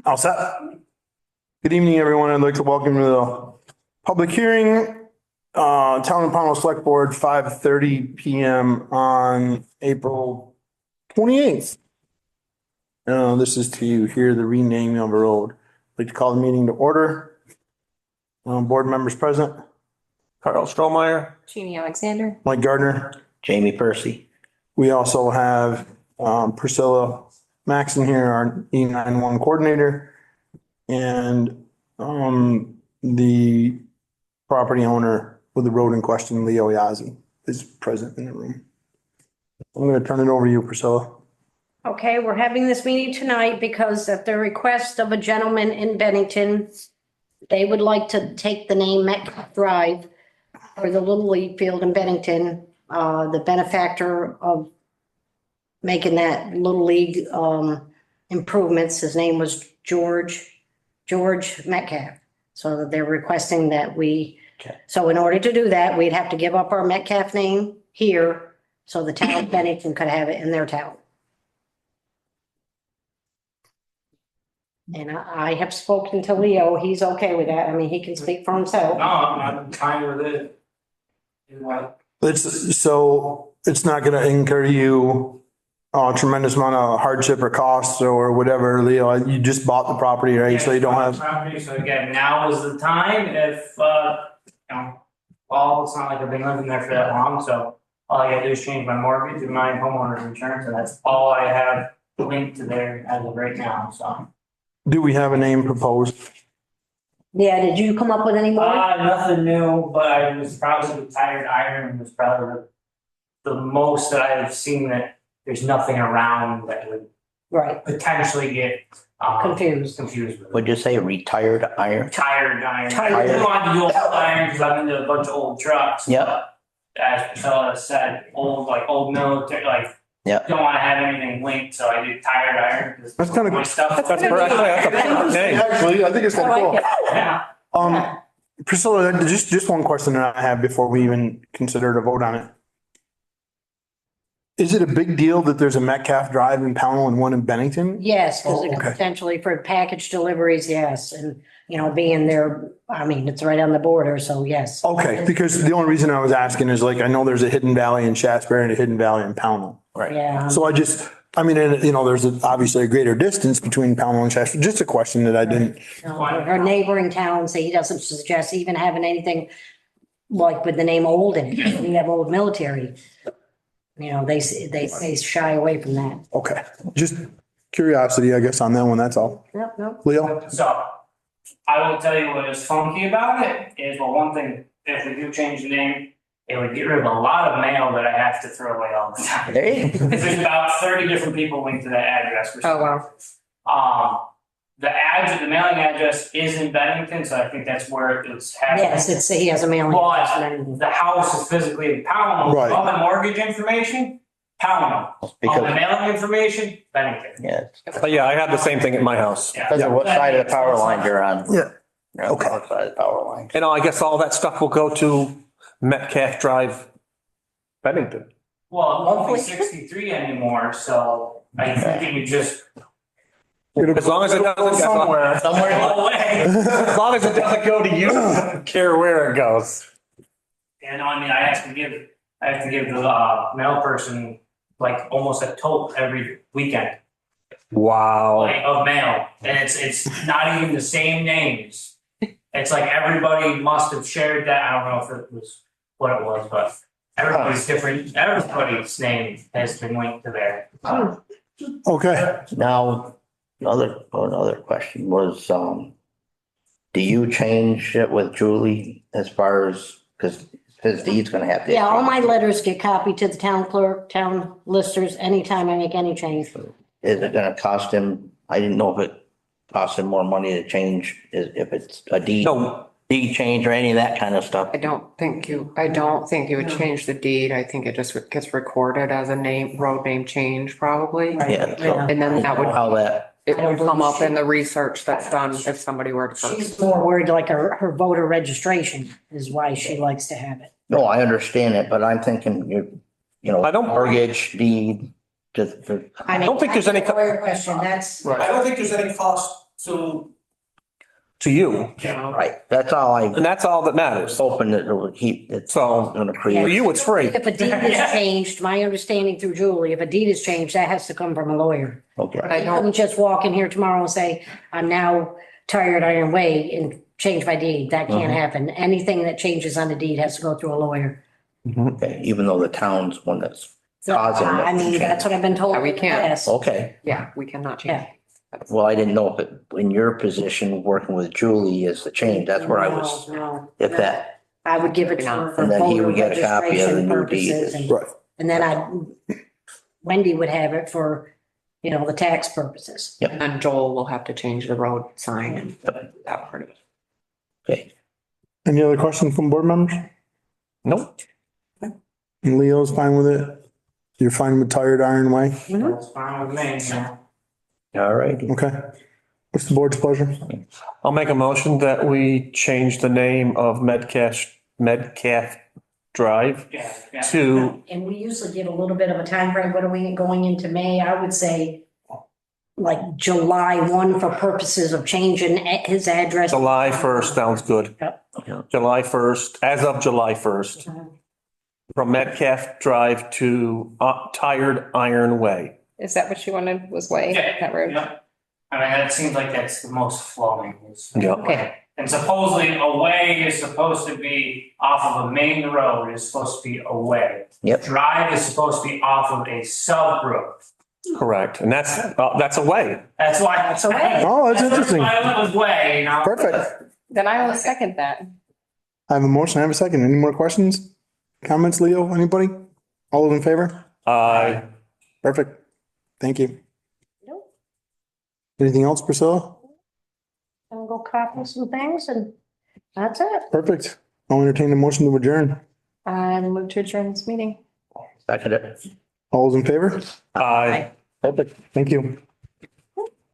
All set. Good evening, everyone. I'd like to welcome you to the public hearing. Town of Pownell Select Board, 5:30 PM on April 28th. This is to hear the renaming of a road. I'd like to call the meeting to order. Board members present. Carl Strohmeyer. Jeannie Alexander. Mike Gardner. Jamie Percy. We also have Priscilla Maxon here, our E91 coordinator. And the property owner with the road in question, Leo Yazzie, is present in the room. I'm going to turn it over to you, Priscilla. Okay, we're having this meeting tonight because at the request of a gentleman in Bennington, they would like to take the name Metcalf Drive for the Little League Field in Bennington. The benefactor of making that Little League improvements, his name was George Metcalf. So they're requesting that so in order to do that, we'd have to give up our Metcalf name here so the town of Bennington could have it in their town. And I have spoken to Leo. He's okay with that. I mean, he can speak for himself. No, I'm fine with it. It's not going to incur you a tremendous amount of hardship or costs or whatever, Leo. You just bought the property, right? So you don't have. Property, so again, now is the time if, it's not like I've been living there for that long, so all I gotta do is change my mortgage and my homeowner's insurance, and that's all I have linked to there as of right now, so. Do we have a name proposed? Yeah, did you come up with any more? Nothing new, but I was probably retired iron was probably the most that I've seen that there's nothing around that would Right, potentially get confused. with it. Would you say retired iron? Tired iron. Tired. I didn't want to do old iron because I'm into a bunch of old trucks. Yep. As Priscilla said, old military, Yep. don't want to have anything linked, so I did tired iron. 'Cause That's kinda my good. stuff. That's That's correct. Actually, I think it's kind I of like cool. it. Yeah. Priscilla, just one question that I have before we even consider to vote on it. Is it a big deal that there's a Metcalf Drive in Pownell and one in Bennington? Yes, because Oh, okay. potentially for package deliveries, yes, and being there, I mean, it's right on the border, so yes. Okay, because the only reason I was asking is I know there's a Hidden Valley in Shasberry and a Hidden Valley in Pownell. Right. Yeah. So there's obviously a greater distance between Pownell and Shasberry. Just a question that I didn't. Her neighboring towns, he doesn't suggest even having anything like with the name Old in it. We have Old Military. They shy away from that. Okay, just curiosity, I guess, on that one, that's all. No. Leo? So I will tell you what is funky about it is, well, one thing, if we do change the name, it would get rid of a lot of mail that I have to throw away all the time. Hey. There's about 30 different people linked to that address. Oh, wow. The mailing address is in Bennington, so I think that's where it's happening. Yes, he has a mailing address and everything. The house is physically in Pownell. Right. All the mortgage information, Pownell. All the Because, mailing information, Bennington. yeah, But yeah, I have the same thing at my house. Yeah. because of what side of the power line you're on. Yeah. You're on the north side of the power line. And I guess all that stuff will go to Metcalf Drive, Bennington. Well, it won't be Hopefully. 63 anymore, so I think it would just As long as it doesn't Go go somewhere. go away. As long as it doesn't go to you, I don't care where it goes. And I mean, I have to give the mail person almost a tote every weekend. Wow. Of mail, and it's not even the same names. It's like everybody must have shared that. I don't know if it was what it was, but everybody's different. Everybody's name has been linked to there. Okay, Now, another question was, do you change it with Julie as far as, because his deed's gonna have to. Yeah, all my letters get copied to the town clerk, town listers, anytime I make any change. Is it gonna cost him, I didn't know if it cost him more money to change, if it's a deed. No. Deed change or any of that kind of stuff. I don't think you would change the deed. I think it just gets recorded as a road name change probably. Yeah, so And then that would, how that, it would come up in the research that's done if somebody were to purchase. She's more worried her voter registration is why she likes to have it. no, I understand it, but I'm thinking I don't- mortgage, deed, Just for, I don't think there's any that's a lawyer question, that's, I don't think there's any cost to you, right, that's all I and that's all that was matters. hoping that it would keep, it's So gonna for create. you, it's free. if a deed is changed, my understanding through Julie, if a deed is changed, that has to come from a lawyer. Okay, I I don't, don't just walk in here tomorrow and say, I'm now tired Iron Way and change my deed. That can't happen. Anything that changes on the deed has to go through a lawyer. okay, even though the town's one that's So, causing. I mean, that's what I've been told. Yeah, we in the can't. past. Okay, yeah, we cannot change. well, I didn't know if it, in your position, working with Julie is the change, that's where I was, No, if no. that, I would give it to her for and then he voter would get a copy of the registration new deed. purposes. And Right. and then Wendy would have it for, the tax purposes. And then Joel will have to change the road sign and that part of it. Okay, Any other questions from board members? Nope. And Leo's fine with it? You're fine with tired Iron Way? That's fine with me, yeah. all right, Okay. What's the board's pleasure? I'll make a motion that we change the name of Metcalf Drive Yeah. to, And we usually give a little bit of a time frame. What are we going into May? I would say like July 1 for purposes of changing his address. July 1st. Sounds good. Yep. July 1st, as of July 1st. From Metcalf Drive to Tired Iron Way. Is that what you wanted, was way, Yeah, that road? yeah. I mean, that seems like that's the most flowing. Yeah. Okay. And supposedly a way is supposed to be off of a main road, is supposed to be a way. Yep. Drive is supposed to be off of a sub road. Correct. And that's a way. That's why. That's a way. Oh, that's interesting. why I went with way, Perfect. Then I will second that. I have a motion, I have a second. Any more questions? Comments, Leo? Anybody? All those in favor? Perfect. Thank you. Nope. Anything else, Priscilla? I'll go copy some things and that's it. Perfect. I'll entertain the motion to adjourn. I move to adjourn this meeting. second it. All those in favor? Aye. Perfect. Thank you.